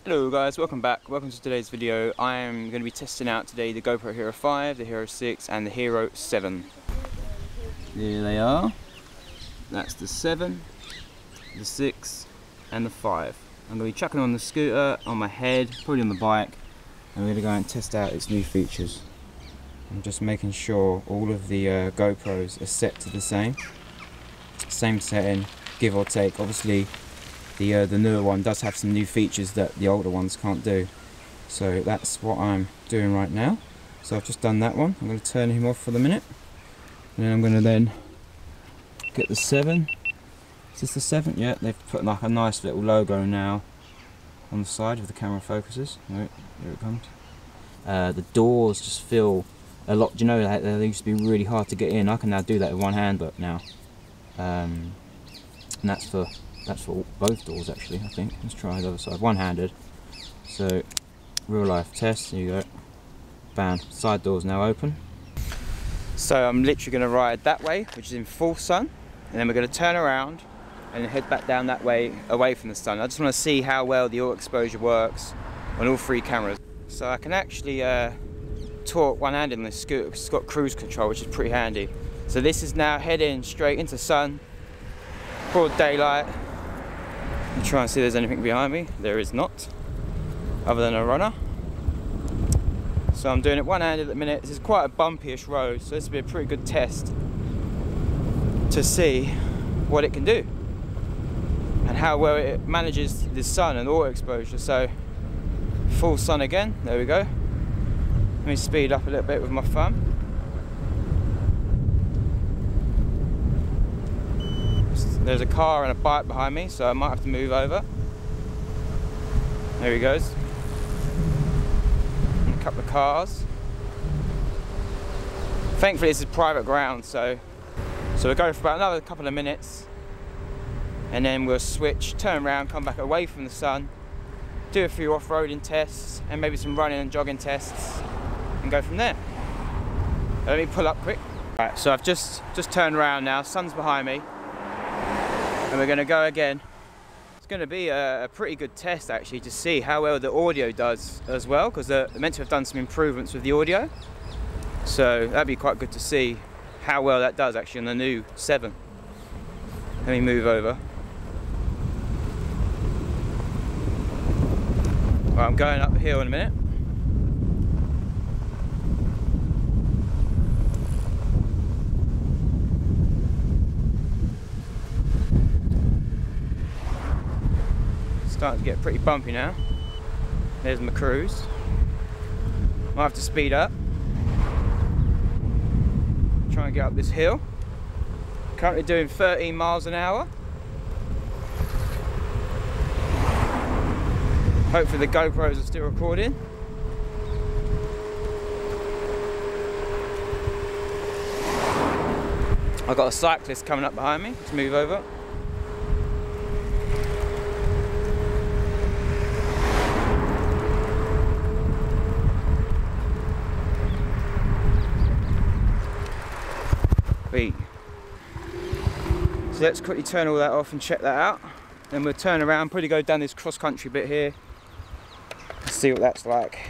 Hello guys, welcome back. Welcome to today's video. I am going to be testing out today the Gopro Hero 5, the Hero 6 and the Hero 7. There they are. That's the 7, the 6 and the 5. I'm going to be chucking on the scooter, on my head, probably on the bike, and we're going to go and test out its new features. I'm just making sure all of the GoPros are set to the same setting, give or take. Obviously the newer one does have some new features that the older ones can't do, so that's what I'm doing right now. So I've just done that one. I'm going to turn him off for the minute, and then I'm going to then get the 7. Is this the 7? Yeah, they've put like a nice little logo now on the side if the camera focuses. Right, here it comes. The doors just feel a lot, you know, they used to be really hard to get in. I can now do that with one hand but now, and that's for both doors actually, I think. Let's try the other side, one-handed. So, real life test, here you go. Bam, side door's now open. So I'm literally going to ride that way, which is in full sun, and then we're going to turn around and head back down that way, away from the sun. I just want to see how well the auto exposure works on all three cameras. So I can actually talk one-handed on this scooter because it's got cruise control, which is pretty handy. So this is now heading straight into sun, broad daylight. I'm trying to see if there's anything behind me. There is not, other than a runner. So I'm doing it one-handed at the minute. This is quite a bumpy-ish road, so this will be a pretty good test to see what it can do and how well it manages the sun and auto exposure. So full sun again, there we go. Let me speed up a little bit with my thumb. There's a car and a bike behind me, so I might have to move over. There he goes. And a couple of cars. Thankfully this is private ground, so we'll go for about another couple of minutes, and then we'll switch, turn around, come back away from the sun, do a few off-roading tests, and maybe some running and jogging tests, and go from there. Let me pull up quick. Right, so I've just turned around now, sun's behind me, and we're going to go again. It's going to be a pretty good test actually to see how well the audio does as well, because they're meant to have done some improvements with the audio. So that'd be quite good to see how well that does actually on the new 7. Let me move over. Right, I'm going up the hill in a minute. Starting to get pretty bumpy now. There's my cruise. Might have to speed up. Try and get up this hill. Currently doing 13 miles an hour. Hopefully the GoPros are still recording. I've got a cyclist coming up behind me. Let's move over. So let's quickly turn all that off and check that out. Then we'll turn around, probably go down this cross-country bit here. Let's see what that's like.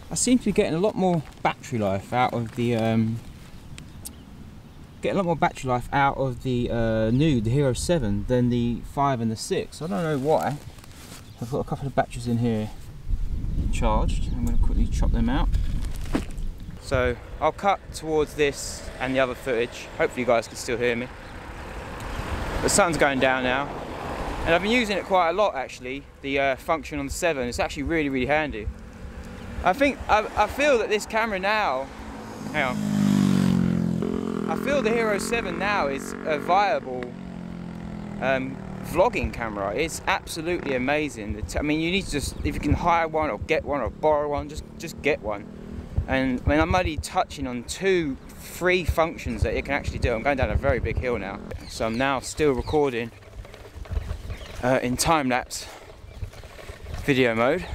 I seem to be getting a lot more battery life out of the the Hero 7 than the 5 and the 6. I don't know why. I've got a couple of batteries in here charged. I'm going to quickly chop them out. So I'll cut towards this and the other footage. Hopefully you guys can still hear me. The sun's going down now, and I've been using it quite a lot actually, the function on the 7. It's actually really, really handy. I feel that this camera now, hang on, I feel the Hero 7 now is a viable vlogging camera. It's absolutely amazing. I mean, you need to just, if you can hire one or get one or borrow one, just get one. And I mean, I'm only touching on 2 free functions that it can actually do. I'm going down a very big hill now, so I'm now still recording in time-lapse video mode.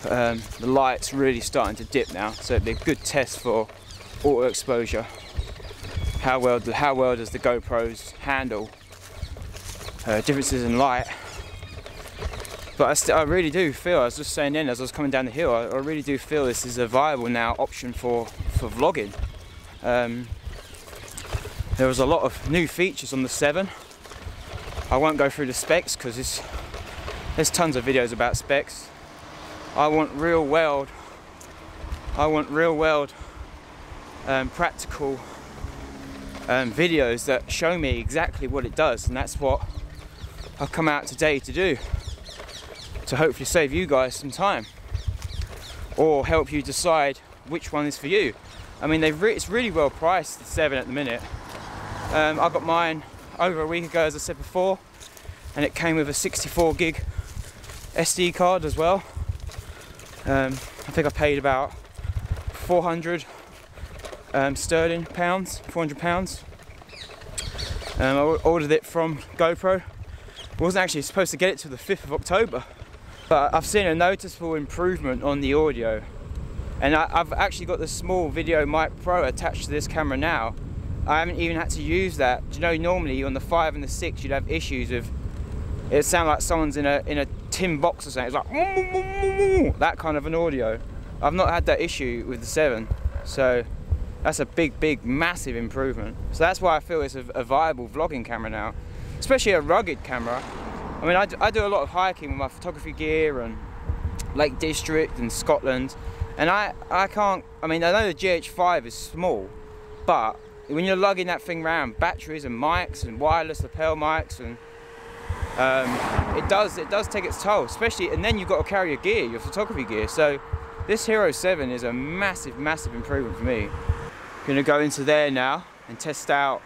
The light's really starting to dip now, so it'd be a good test for auto exposure. How well does the GoPros handle differences in light But I really do feel, I was just saying then as I was coming down the hill, I really do feel this is a viable now option for vlogging. There was a lot of new features on the 7. I won't go through the specs because there's tons of videos about specs. I want real world practical videos that show me exactly what it does, and that's what I've come out today to do, to hopefully save you guys some time or help you decide which one is for you. I mean, it's really well priced, the 7 at the minute. I got mine over a week ago, as I said before, and it came with a 64 gig SD card as well. I think I paid about 400 sterling pounds, 400 pounds. I ordered it from GoPro. I wasn't actually supposed to get it till the 5th of October, but I've seen a noticeable improvement on the audio, and I've actually got the small Video Mic Pro attached to this camera now. I haven't even had to use that. Do you know, normally on the 5 and the 6 you'd have issues with it sound like someone's in a tin box or something. It's like that kind of an audio. I've not had that issue with the 7, so that's a big massive improvement. So that's why I feel it's a viable vlogging camera now, especially a rugged camera. I mean, I do a lot of hiking with my photography gear and Lake District and Scotland, and I mean, I know the GH5 is small, but when you're lugging that thing around, batteries and mics and wireless lapel mics, and it does take its toll, especially, and then you've got to carry your gear, your photography gear. So this Hero 7 is a massive improvement for me. I'm gonna go into there now and test out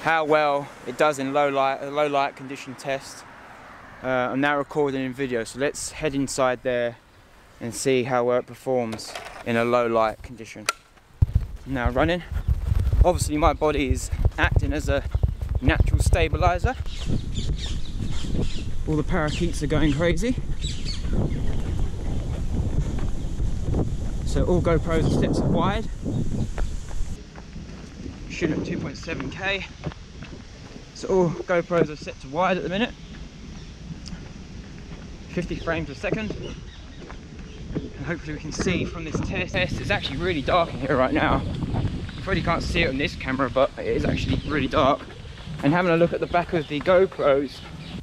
how well it does in low light condition test. I'm now recording in video, so let's head inside there and see how well it performs in a low light condition. I'm now running. Obviously my body is acting as a natural stabilizer. All the parakeets are going crazy. So all GoPros are set to wide. Shooting at 2.7K. So all GoPros are set to wide at the minute. 50 frames a second. And hopefully we can see from this test. It's actually really dark in here right now. You probably can't see it on this camera, but it is actually really dark. And having a look at the back of the GoPros,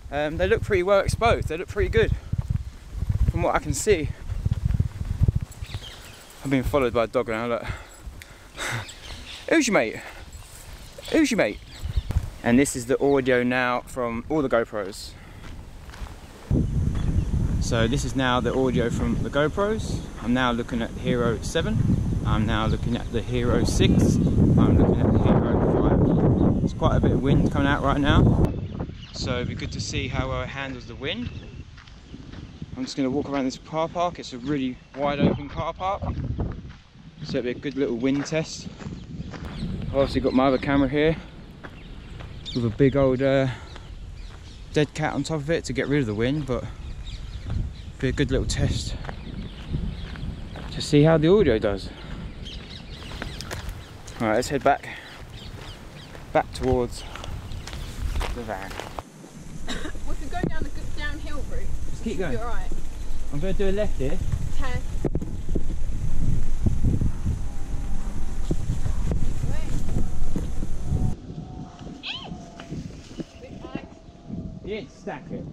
they look pretty well exposed. They look pretty good from what I can see. I'm being followed by a dog now, look. Who's your mate? Who's your mate? And this is the audio now from all the GoPros. So this is now the audio from the GoPros. I'm now looking at the Hero 7. I'm now looking at the Hero 6. I'm looking at the Hero 5. There's quite a bit of wind coming out right now, so it'd be good to see how well it handles the wind. I'm just going to walk around this car park. It's a really wide open car park, so it'll be a good little wind test. I've obviously got my other camera here with a big old dead cat on top of it to get rid of the wind, but it'll be a good little test to see how the audio does. Alright, let's head back towards the van. We could go down the downhill route. Just keep going. Alright. I'm going to do a left here. 10. You didn't stack it.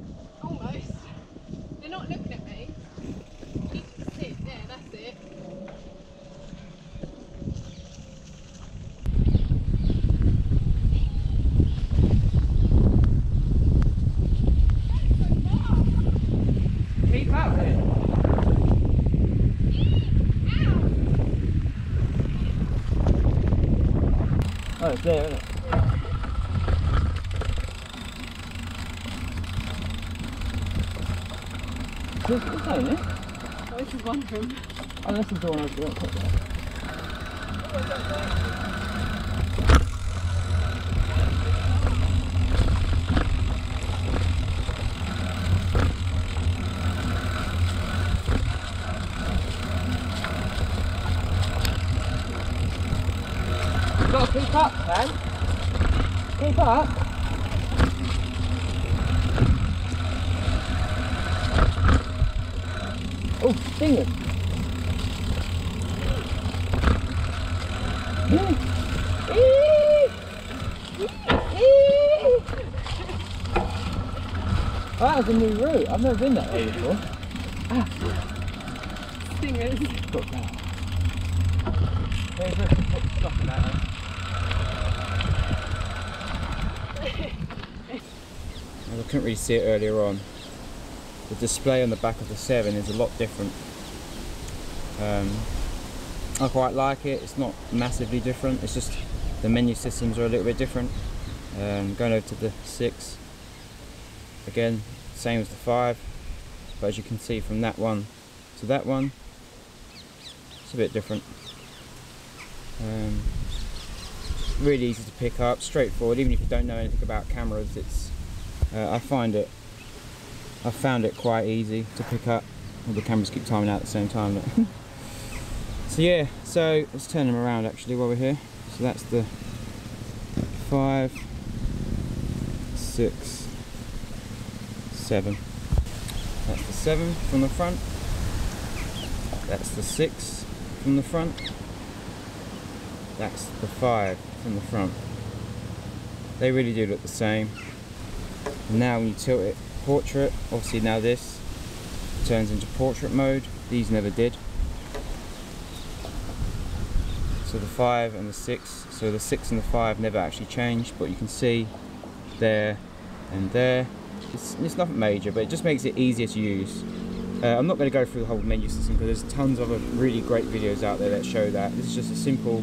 Almost. They're not looking at me. You can sit there, that's it. Keep up then. Oh, it's there, isn't it? This is not it? Oh, this is one of them. Unless the door knows you won't put that. You've got to keep up, man. Keep up. Oh, stingers! Oh, that was a new route. I've never been that way before. Stingers. Got that. There's a stuff in that. I couldn't really see it earlier on. The display on the back of the 7 is a lot different. I quite like it. It's not massively different. It's just the menu systems are a little bit different. Going over to the 6. Again, same as the 5, but as you can see from that one to that one, it's a bit different. Really easy to pick up, straightforward. Even if you don't know anything about cameras, it's I found it quite easy to pick up. All the cameras keep timing out at the same time. So yeah, so let's turn them around actually while we're here. So that's the 5, 6, 7. That's the 7 from the front. That's the 6 from the front. That's the 5 from the front. They really do look the same. And now when you tilt it portrait, obviously now this turns into portrait mode. These never did. So the 5 and the 6, so the 6 and the 5 never actually changed, but you can see there and there. It's nothing major, but it just makes it easier to use. I'm not going to go through the whole menu system because there's tons of really great videos out there that show that. This is just a simple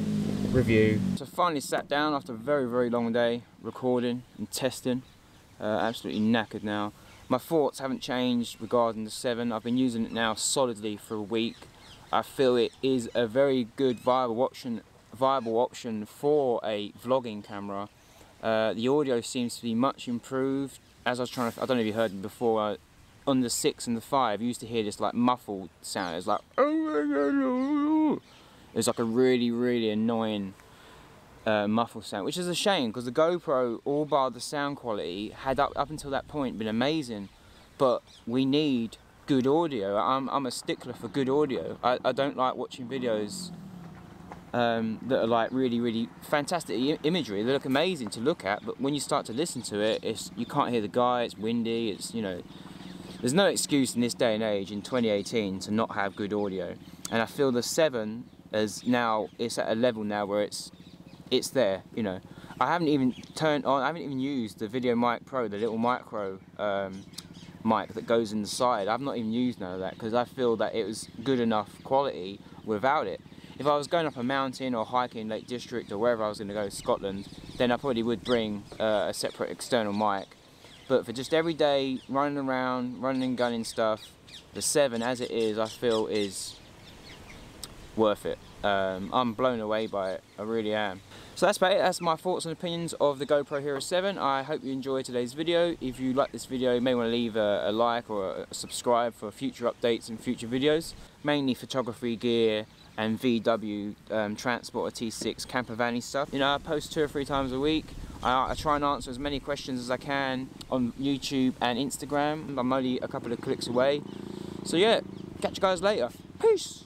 review. So finally sat down after a very long day recording and testing. Absolutely knackered now. My thoughts haven't changed regarding the 7. I've been using it now solidly for a week. I feel it is a very good viable option for a vlogging camera. The audio seems to be much improved. As I was trying to, I don't know if you heard me before, on the 6 and the 5, you used to hear this like muffled sound. It was like, it was like a really annoying muffled sound, which is a shame because the GoPro, all bar the sound quality, had up until that point been amazing. But we need good audio. I'm a stickler for good audio. I don't like watching videos that are like really fantastic imagery. They look amazing to look at, but when you start to listen to it, you can't hear the guy. It's windy. It's, you know, there's no excuse in this day and age in 2018 to not have good audio. And I feel the 7 is now, it's at a level now where it's there. You know, I haven't even used the Video Mic Pro, the little micro mic that goes in the side. I've not even used none of that because I feel that it was good enough quality without it. If I was going up a mountain or hiking Lake District or wherever I was going to go, Scotland, then I probably would bring a separate external mic. But for just everyday running around, running and gunning stuff, the 7 as it is, I feel is worth it. I'm blown away by it, I really am. So that's about it. That's my thoughts and opinions of the GoPro Hero 7. I hope you enjoyed today's video. If you like this video, you may want to leave a like or a subscribe for future updates and future videos. Mainly photography gear and VW Transporter T6 camper vanny stuff. You know, I post 2 or 3 times a week. I try and answer as many questions as I can on YouTube and Instagram. I'm only a couple of clicks away. So yeah, catch you guys later. Peace!